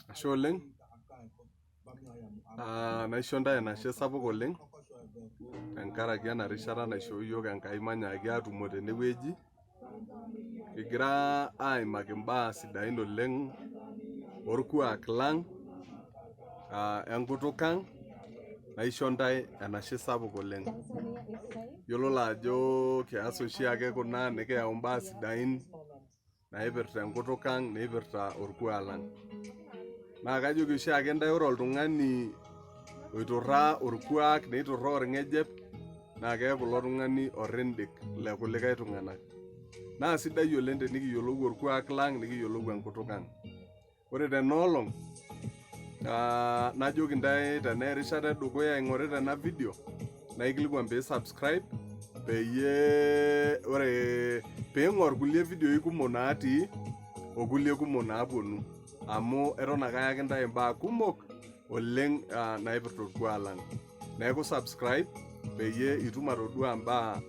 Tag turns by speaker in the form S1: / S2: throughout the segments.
S1: Ashe oleng. Naisho ntae enashe sapuk oleng tenkaraki ena rishata naishoo yiok Enkai manyaaki atumo tenewueji. Kigira aimaki imbaa sidain oleng orkuak lang, enkutuk ang. Naisho ntae enashe sapuk oleng. Yiololo ajo kias oshiake kuna nikiyau imbaa sidain naipirta enkutuk ang, naipirta orkuak lang. Naa kajoki oshiake ntae ore oltung'ani oiturraa orkuak neiturraa orng'ejep naa keeku ilo tung'ani orrindik lekulikae tung'anak. Naa sidai oleng tenikiyiolou orkuak lang nikiyiolou enkutuk ang. Ore tenaolong najoki ntae tenaa erishata edukuya ing'orita ena video naikilikuan pee subscribe peyie ore peing'or kulie videoi kumok natii okulie kumok naaponu amu eton ake ayaki ntae imbaa kumok oleng naipirta orkuak lang. Neeku subscribe peyie itum atodua imbaa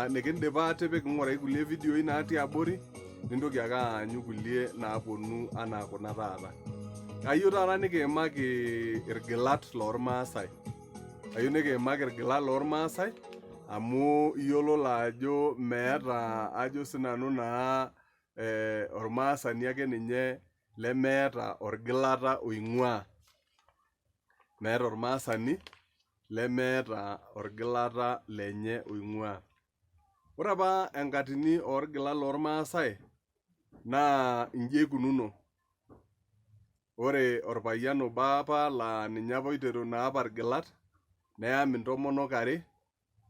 S1: nikindipa atipik, ing'urai kulie videoi natii abori nintoki ake aanyu kulie naaponu anaa kuna taata. Ayieu taata nikiimaki irgilat lormaasai. Ayieu nikiimaki irgilat lormaasai amu iyiololo ajo meeta ajo sinanu naa ormaasani ake ninye lemeeta orgilata oing'ua. Meeta ormaasani lemeeta orgilata lenye oing'ua. Ore apa enkatini orgilat lormaasai naa inji eikununo. Ore orpayian obo apa laa ninye apa oiteru naapa irgilat neyam intomonok are.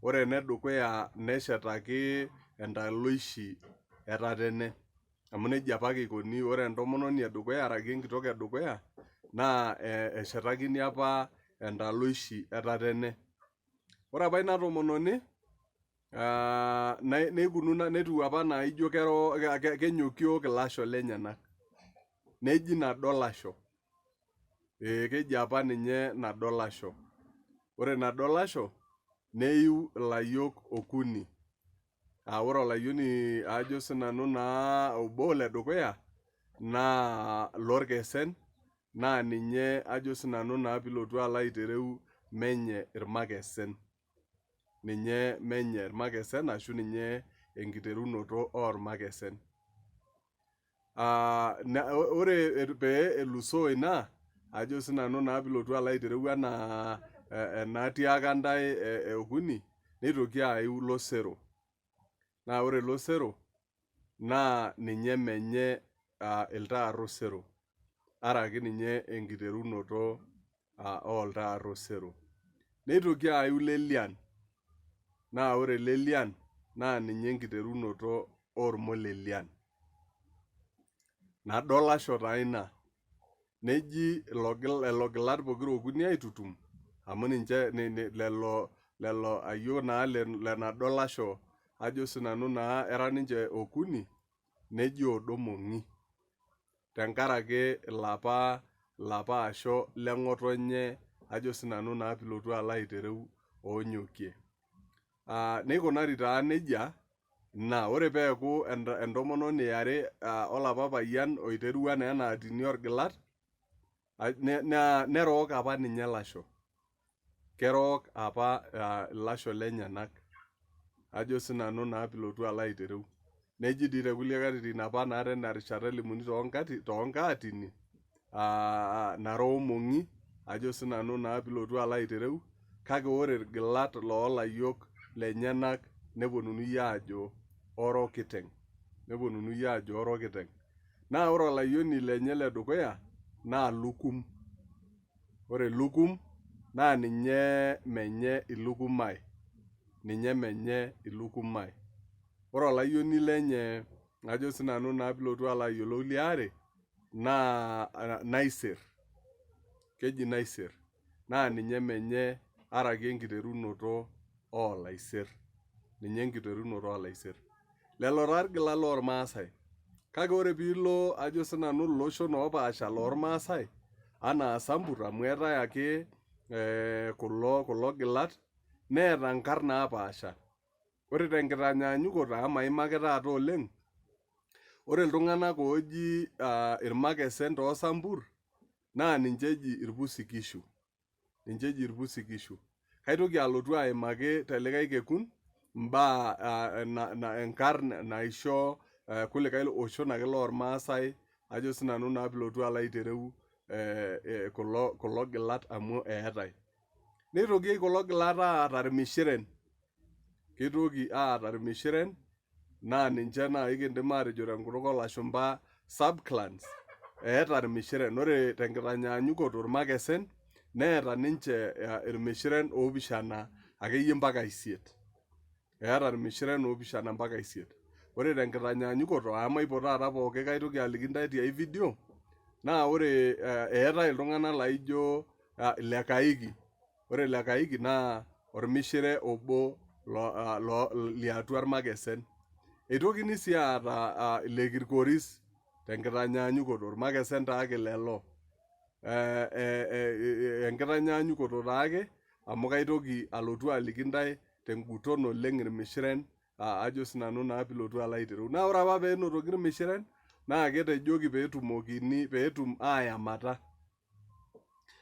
S1: Ore enedukuya neshetaki entaloishi etatene amu nejia apake ikoni. Ore entomononi edukuya araki enkitok edukuya naa eshetakini apa entaloishi etatene. Ore apa ina tomononi netiu apa naijo kenyokio ilasho lenyenak. Neji nado lasho. Keji apa ninye nado lasho. Ore nado lasho neiu ilayiok okuni. Ore olayioni ajo sinanu naa obo ledukuya naa lorkesen naa ninye ajo sinanu naa pilotu alo aitereu menye irmakesen. Ninye menye irmakesen ashu ninye enkiterunoto ormakesen. Ore pee elusoo ina ajo sinanu naa pilotu alo aitereu enaa enatiaka ntae eokuni neitoki aiu losero. Naa ore losero naa ninye menye iltaar osero. Araki ninye enkiterunoto oltaar osero. Neitoki aiu lelian. Naa ore lelian naa ninye enkiterunoto ormolelian. Nado lasho taa ina. Neji lelo gilat pokira okuni aitutum amu ninche lelo ayiok naa lenado lasho ajo sinanu naa era ninche okuni neji odomong'i. Tenkaraki ilapa asho leng'otonye ajo sinanu naa pilotu alo aitereu oonyokie. Neikunari taa nejia naa ore peeku entomononi eare olapa payian oiterua naa ena atini orgilat nerook apa ninye lasho. Kerook apa ilasho lenyenak. Ajo sinanu naa pilotu alo aitereu. Neji dii tekulie katitin apa naata ena rishata elimuni tonkaatini nara omong'i ajo sinanu naa pilotu alo aitereu. Kake ore irgilat loolayiok lenyenak neponunui aajo oro kiteng. Neponunui aajo oro kiteng. Naa ore olayioni lenye ledukuya naa lukum. Ore lukum naa ninye menye ilukumae. Ninye menye ilukumae. Ore olayioni lenye ajo sinanu naa pilotu alo ayiolou liare naa naisir. Keji naisir. Naa ninye menye araki enkiterunoto olaisir. Ninye enkiterunoto olaisir. Lelo taa irgilat lormaasai. Kake ore piilo ajo sinanu iloshon opaasha lormaasai anaa Sambur amu eetae ake kulo gilat neeta nkarn napaasha. Ore tenkitanyaanyukoto amu maimaki taata oleng. ore iltung'anak ooji irmakesen toosambur naa ninche eji irpusikishu. Ninche eji irpusikishu. Kaitoki alotu aimaki telikae kekun mbaa enkarn naisho kulikae oshon ake loormaasai ajo sinanu naa pilotu alo aitereu kulo gilat amu eetae. Neitoki kulo gilat aata irmishiren. Keitoki aata irmishiren naa ninche naaji kindim atejo tenkutuk oolashumba subclans. Eeta irmishiren. Ore tenkitanyaanyukoto irmakesen neeta ninche irmishiren oopishana akeyie mpaka 5. Eeta irmishiren oopishana mpaka 5. Ore tenkitanyaanyukoto amu maipot taata pooki kaitoki aliki ntae tiai video naa ore eetae iltung'anak laijo Lekaiki. Ore Lekaiki naa ormishire obo liatua irmakesen. Eitokini sii aata Lekirkoris tenkitanyaanyukoto, irmakesen taake lelo. Enkitanyaanyukoto taake amu kaitoki alotu aliki ntae tenguton oleng irmishiren ajo sinanu naa pilotu alo aitereu. Naa ore apa peenotoki irmishiren naa ketejoki peetum aayamata.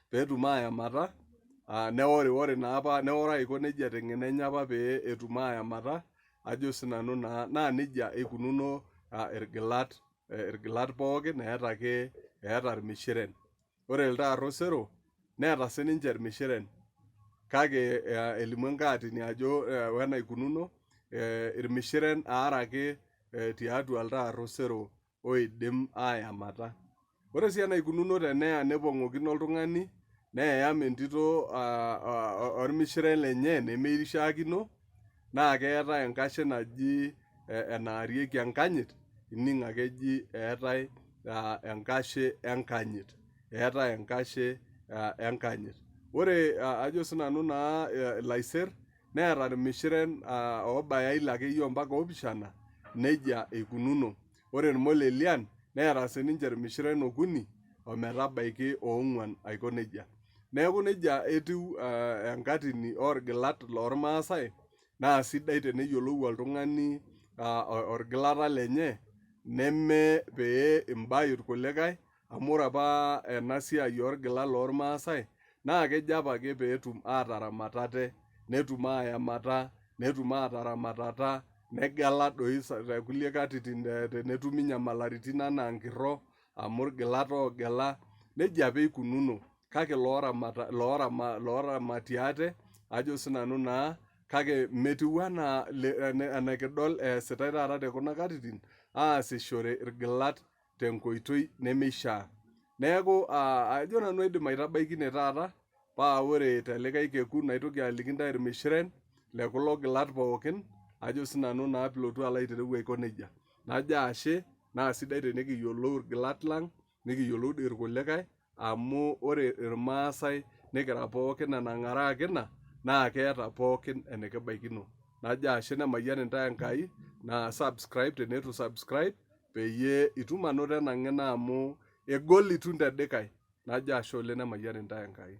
S1: Peetum aayamata neworiwori naapa neworo aiko nejia teng'eno enye apa pee etum aayamata ajo sinanu naa nejia eikununo irgilat pookin eeta irmishiren. Ore elde arro sero neeta sininche irmishiren kake elimu enkaatini ajo wenaikununo irmishiren aare ake tiatua elde arro sero oidim aayamata. Ore sii enaikununo teneya nepong'okino oltung'ani neyam entito ormishiren lenye nemeishaakino naa keetae enkashe naji enaarieki enkanyit, ining' ake eji eetae enkashe enkanyit. Eetae enkashe enkanyit. Ore ajo sinanu naa ilaiser neeta irmishiren oobaya 6 akeyie ompaka 7 nejia eikununo. Ore irmolelian neeta sininche irmishiren 3 ometabaiki 4 aiko nejia. Neeku nejia etiu enkatini orgilat loormaasai naa sidai teneyiolou oltung'ani orgilata lenye neme pee imbai irkulikae amu ore apa ena siai orgilat loormaasai naa kejo apake peetum aataramata ate, netum aayamata, netum aataramatata, negela doi tekulie katitin tenetumi inyamalaritin anaa nkirro amu irgilat oogela, nejia apa eikununo. Kake looramati ate ajo sinanu naa kake metiu anaa enikidol eesitae taata tekuna katitin aasishore irgilat tenkoitoi nemeishaa. Neeku ajo nanu aidim aitabaikine taata paa ore telikae kekun naitoki aliki ntae irmishiren lekulo gilat pookin ajo sinanu naa pilotu alo aitereu aiko nejia. Najo ashe naa sidai tenikiyiolou irgilat lang, nikiyiolou doi irkulikae amu ore irmaasai nikira pookin enang'araa kina naa keeta pookin enikibaikino. Najo ashe nemayian intae Enkai naa subscribe teneitu subscribe peyie itum anoto ena ng'eno amu egol itum tedikae. Najo ashe oleng nemayian intae Enkai.